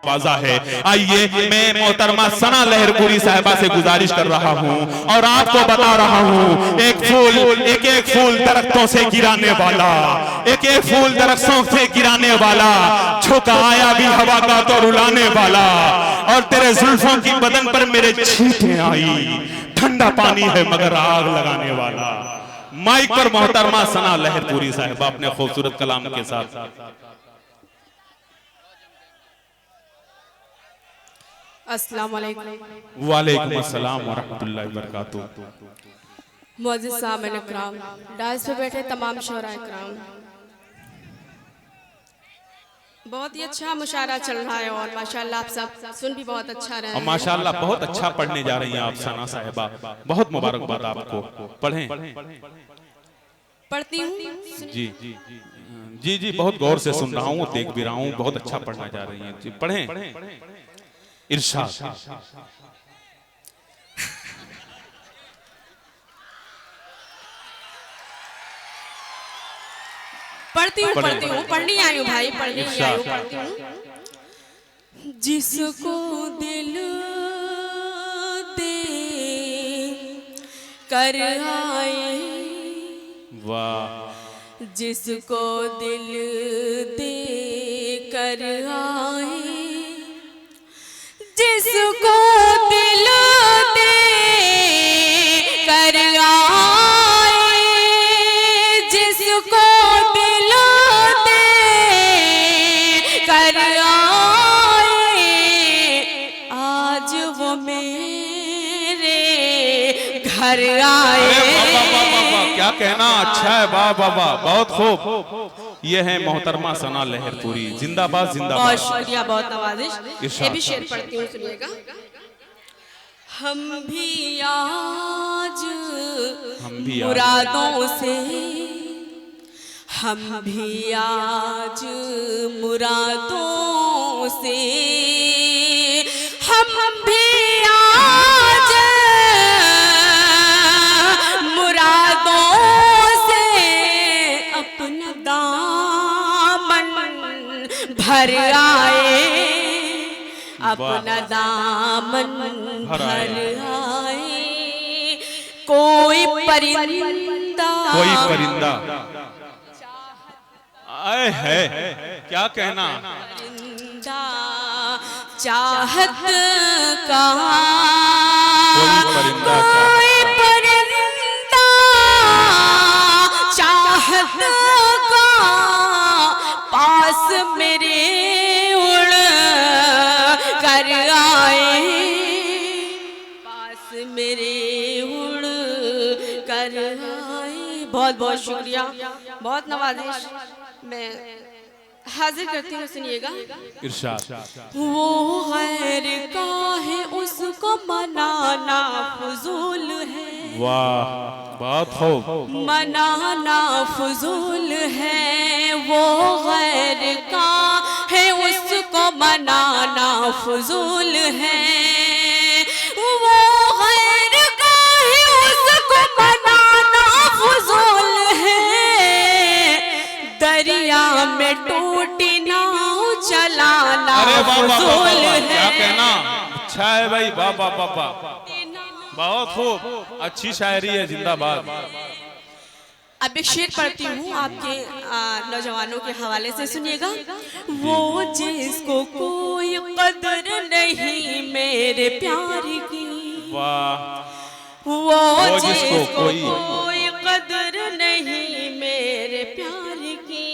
तकाजा है। आइए मैं मोहतरमा सना लहरपुरी साहिबा से गुजारिश कर रहा हूँ और आपको बता रहा हूँ, एक एक फूल दरख्तों से गिराने वाला, एक एक फूल दरख्तों से गिराने वाला, झुकाया भी हवा का तो रुलाने वाला, और तेरे जुल्फों की बदन पर मेरे छींटे आई, ठंडा पानी है मगर आग लगाने वाला। माइक पर मोहतरमा सना लहरपुरी साहिबा अपने खूबसूरत कलाम के साथ। अस्सलाम वालेकुम। वालेकुम अस्सलाम व रहमतुल्लाहि व बरकातुहू। मुअज़्ज़िज़ सामईन इकराम, डाइस पे बैठे तमाम शोरा इकराम, बहुत ही अच्छा मुशायरा चल रहा है और माशाल्लाह आप सब सुन भी बहुत अच्छा रहे हैं। और माशाल्लाह बहुत अच्छा पढ़ने जा रही हैं आप सना साहिबा, बहुत मुबारकबाद आपको। पढ़ें। पढ़ती हूँ जी जी जी, बहुत गौर से सुन रहा हूँ, देख भी रहा हूँ, बहुत अच्छा पढ़ना जा रही हैं। जी पढ़ें। इरशाद। पढ़नी आई हूँ भाई, पढ़नी आई हूँ, पढ़ती हूँ। जिसको दिल दे कर आए, वाह, जिसको दिल दे कर आए, जिसको दिल दे कर आए, जिसको दिल दे कर आए, आज वो मेरे घर आए। क्या कहना, अच्छा है, वाह वाह वाह, बहुत खूब। ये है मोहतरमा सना लहरपुरी, जिंदाबाद जिंदाबाद। बहुत शुक्रिया, बहुत नवाजिश। ये भी शेर पढ़ती हूँ, सुनिएगा। हम भी आज मुरादों से, हम भी आज मुरादों से, हम भी आज मुरादों से अपना दामन भर आए, अपना दामन भर आए। कोई परिंदा, कोई परिंदा आए है, क्या कहना, परिंदा चाहत का, कोई परिंदा चाहत का, पास मेरे उड़ कर आए, पास मेरे उड़ कर आए। बहुत बहुत शुक्रिया, बहुत नवाजिश। मैं हाजिर करती हूँ, सुनिएगा। इरशाद। वो गैर का है उसको मनाना फजूल है, वाह, बहुत खूब। मनाना फजूल है, वो गैर का है उसको मनाना फजूल है, वो गैर का है उसको मनाना फजूल है। दरिया में टूटी नाव चलाना फजूल है। क्या कहना, अच्छा है भाई, वाह वाह वाह वाह, बहुत खूब, अच्छी शायरी है, जिंदाबाद। अब एक शेर पढ़ती हूँ आपके नौजवानों के हवाले से, सुनिएगा। वो जिसको कोई कदर नहीं मेरे प्यार की, वाह, वो जिसको कोई कदर नहीं मेरे प्यार की,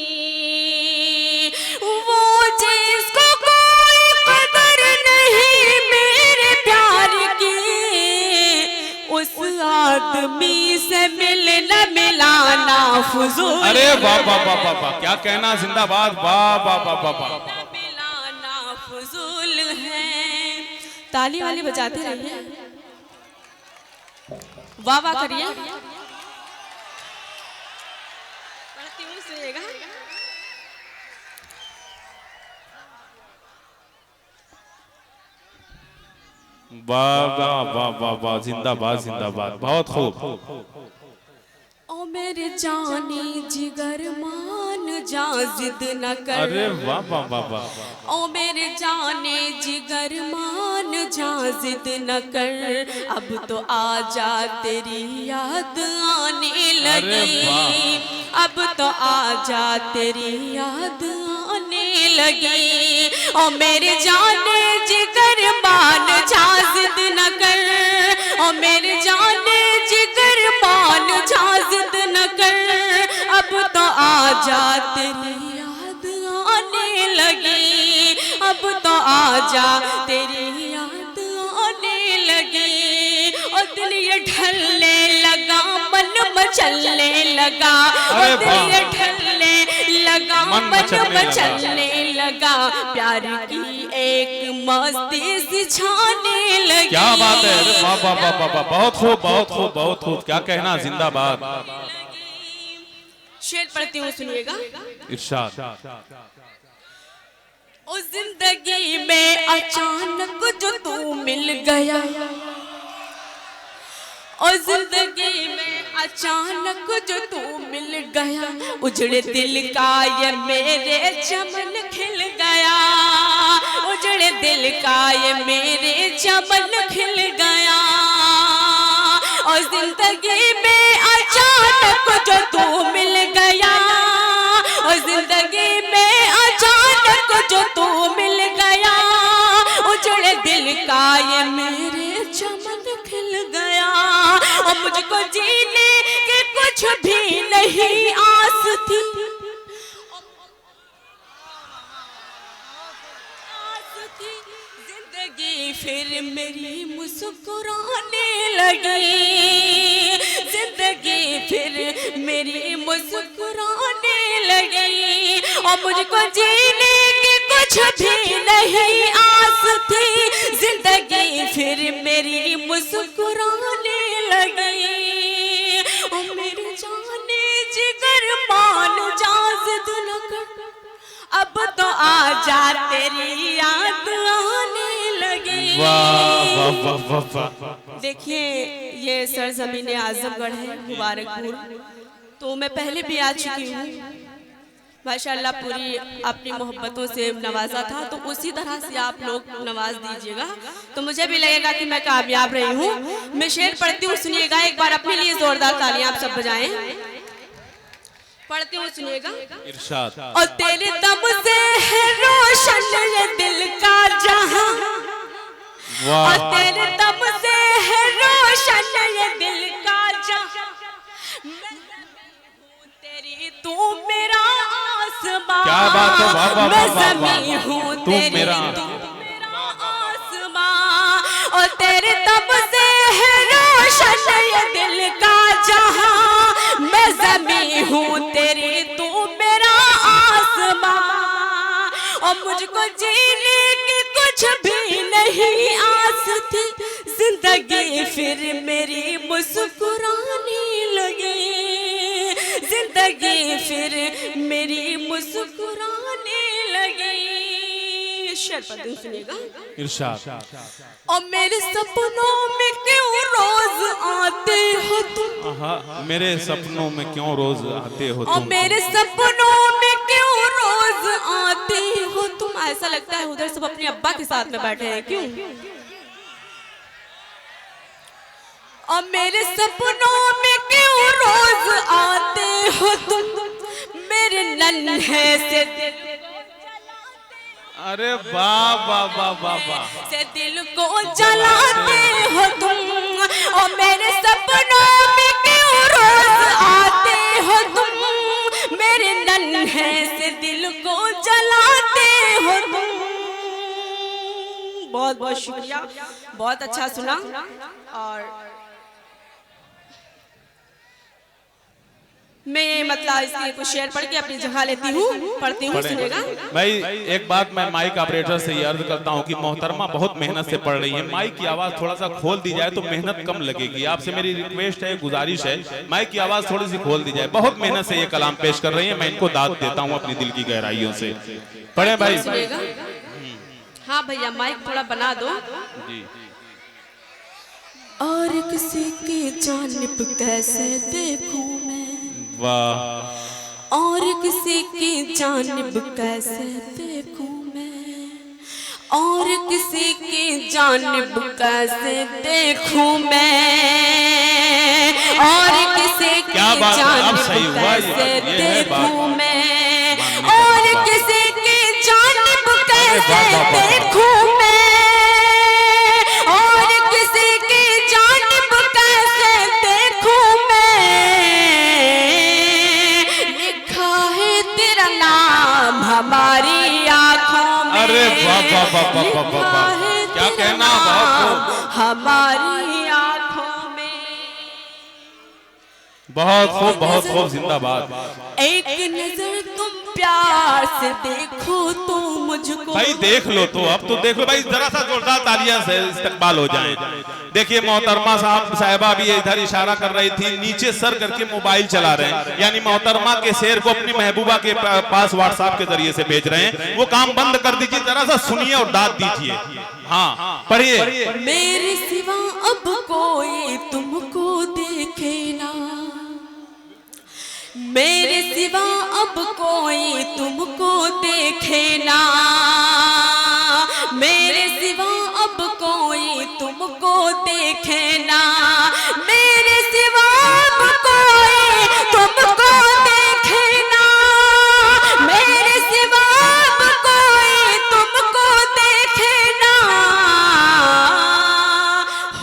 वो जिसको कोई कदर नहीं मेरे प्यार की, उस आदमी से मिलना मिलाना फजूल। अरे वाह वाह वाह वाह वाह, क्या कहना, जिंदाबाद, वाह वाह वाह वाह वाह, मिलाना फजूल है। ताली वाली बजाते रहिए, वाह वाह करिए। पढ़ती हूँ, सुनिएगा। वाह वाह वाह वाह वाह, जिंदाबाद जिंदाबाद, बहुत खूब। ओ मेरे जानी जिगर मान जा जिद न कर। अरे वाह वाह वाह वाह। ओ मेरे जाने जिगर मान जा जिद न कर, अब तो आजा तेरी याद आने लगी, अब तो आजा तेरी याद आने लगी। ओ मेरे जाने जिगर मान जा जिद न कर, ओ मेरे जाने जिगर मान जा जिद न कर, अब तो आजा तेरी याद आने लगी, अब तो आजा तेरी याद आने लगी। और दिल ये ढलने लगा, मन मचलने लगा, और दिल ये ढलने लगा, मन मचलने लगा, प्यार की एक मस्ती सी छाने लगी। क्या बात है, वाह वाह वाह वाह, बहुत खूब बहुत खूब बहुत खूब, क्या कहना, जिंदाबाद। शेर पढ़ती हूँ, सुनिएगा। इरशाद। ओ जिंदगी में अचानक जो तू मिल गया, और जिंदगी में अचानक जो तू मिल गया, उजड़े दिल का ये मेरे चमन खिल गया, उजड़े दिल का ये मेरे चमन खिल गया। और जिंदगी में अचानक जो तू मिल गया, और जिंदगी में अचानक जो तू मिल गया, उजड़े दिल का ये मेरे चमन खिल गया। और मुझको जीने के कुछ भी नहीं आस थी, जिंदगी फिर मेरी मुस्कुराने लगी, जिंदगी फिर मेरी मुस्कुराने लगी। और मुझको जीने की कुछ भी नहीं आस थी, जिंदगी फिर मेरी मुस्कुराने लगी। और मेरे जाने जिगर मान जा जिद न कर, अब तो आजा तेरी याद आने लगी। वाह वाह वाह वाह वाह। देखिए, ये सरजमीन आजमगढ़ है, मुबारकपुर। तो मैं पहले भी आ चुकी हूँ, माशाअल्लाह पूरी अपनी मोहब्बतों से नवाजा था, तो उसी तरह से आप लोग नवाज दीजिएगा, तो मुझे भी लगेगा कि मैं कामयाब रही हूँ। मैं शेर पढ़ती हूँ, सुनिएगा एक बार, अपने लिए जोरदार तालियां आप सब बजाएं। पढ़ती हूँ, सुनिएगा। इरशाद। और तेरे दम से है रोशन ये दिल का जहां, और तेरे दम से है रोशन ये दिल का जहां, तेरी तू मेरा आसमां, क्या बात है, वाह वाह मैं वाह ज़मीं हूँ तू तेरी, मेरा तू मेरा आसमां। और तेरे दम से है रोशन ये दिल का जहां, मैं ज़मीं हूँ तेरी, तू मेरा आसमां। और मुझको जीने की कुछ भी नहीं आस थी, जिंदगी फिर मेरी मुस्कुराने लगी, जिंदगी फिर मेरी मुस्कुराने लगी। शेर पढ़ती सुनिएगा। इरशाद। और मेरे सपनों में क्यों रोज आते हो तुम, मेरे सपनों में क्यों रोज आते हो और तुम, मेरे सपनों में क्यों रोज आते हो तुम। ऐसा लगता है उधर सब अपने अब्बा के साथ में बैठे हैं, क्यों। और मेरे सपनों में क्यों रोज आते हो तुम, मेरे नन्हे से दिल को जलाते, अरे वाह वाह वाह वाह वाह, से दिल को जलाते हो तुम। और मेरे सपनों में क्यों रोज आते हो तुम, मेरे नन्हे से दिल को जलाते हो तुम। बहुत बहुत शुक्रिया, बहुत अच्छा सुना। और मैं मतलब इसलिए कुछ शेयर पढ़ के अपनी जगह लेती हूँ, पढ़ती हूँ, सुनेगा। भाई एक बात मैं माइक ऑपरेटर से ये अर्ज करता हूँ कि मोहतरमा बहुत मेहनत से पढ़ रही है, माइक की आवाज थोड़ा सा खोल दी जाए तो मेहनत कम लगेगी। आपसे मेरी रिक्वेस्ट है, गुजारिश है, माइक की आवाज थोड़ी सी खोल दी जाए। बहुत मेहनत से ये कलाम पेश कर रही है, मैं इनको दाद देता हूँ अपनी दिल की गहराइयों से। पढ़े भाई। हाँ भैया, माइक थोड़ा बना दो जी। और किसी की जानिब कैसे देखूं मैं, वाह। और किसी की जानिब कैसे देखूं मैं, और किसी की जानिब कैसे देखूं मैं, और किसी की जानिब कैसे देखूं मैं, और किसी की जानिब कैसे देखूं मैं, और किसी की जानिब कैसे देखूं मैं। लिखा है तेरा नाम हमारी आंखों में, अरे वाह वाह वाह वाह वाह वाह, क्या कहना, हमारी आंखों में। बहुत खूब जिंदाबाद। एक नजर तुम प्यार से देखो तो मुझको, भाई देख लो तो, अब तो देख लो भाई, जरा सा जोरदार तालियां से इस्तकबाल हो जाए। देखिए मोहतरमा साहिबा भी इधर इशारा कर रही थी, नीचे सर करके मोबाइल चला रहे हैं, यानी मोहतरमा के शेर को अपनी महबूबा के पास व्हाट्सएप के जरिए से भेज रहे हैं। वो काम बंद कर दीजिए, जरा सा सुनिए और दाद दीजिए। हाँ पढ़िए। मेरे सिवा अब कोई तुमको देखे ना, मेरे सिवा अब कोई तुमको देखे ना, मेरे सिवा अब कोई तुमको देखे ना, मेरे सिवा अब कोई तुमको देखे ना, मेरे सिवा अब कोई तुमको देखे ना।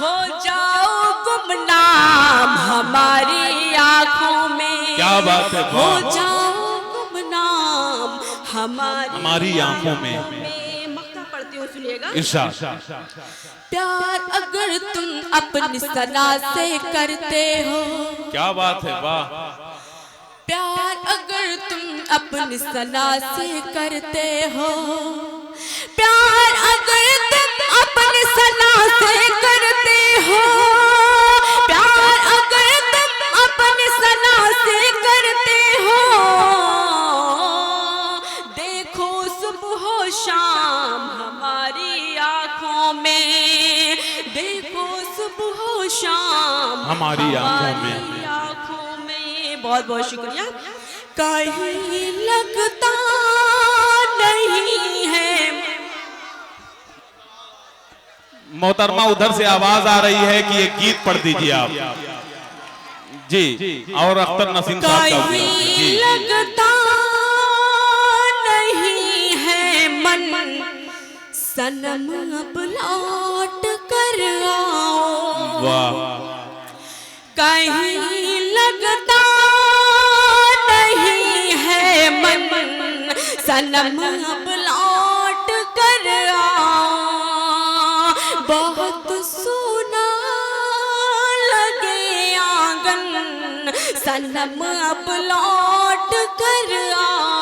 हो जाओ गुमनाम हमारी आंखों में, क्या बात है, हो जाओ गुमनाम हमारी आंखों में। मक्ता पढ़ती हूँ, सुनिएगा। इरशाद। प्यार अगर तुम अपनी सना से करते हो, क्या बात है, वाह। प्यार अगर तुम अपनी सना से करते हो, प्यार अगर तुम अपनी सना से करते हो, प्यार अगर तुम अपनी सना से करते हो, देखो सुबह शाम हमारी आंखों में, देखो सुबह शाम हमारी आंखों में। बहुत बहुत शुक्रिया। कहीं लगता नहीं है। मोहतरमा उधर से आवाज आ रही है कि एक गीत पढ़ दीजिए आप जी, और अख्तर नसीम साहब का कहीं लगता नहीं है मन, सनम अब लौट कर आओ। वाह। कहीं लगता नहीं है मन, सनम अब लौट कर आओ। बहुत सोना लगे आंगन, सनम अब लौट कर आओ।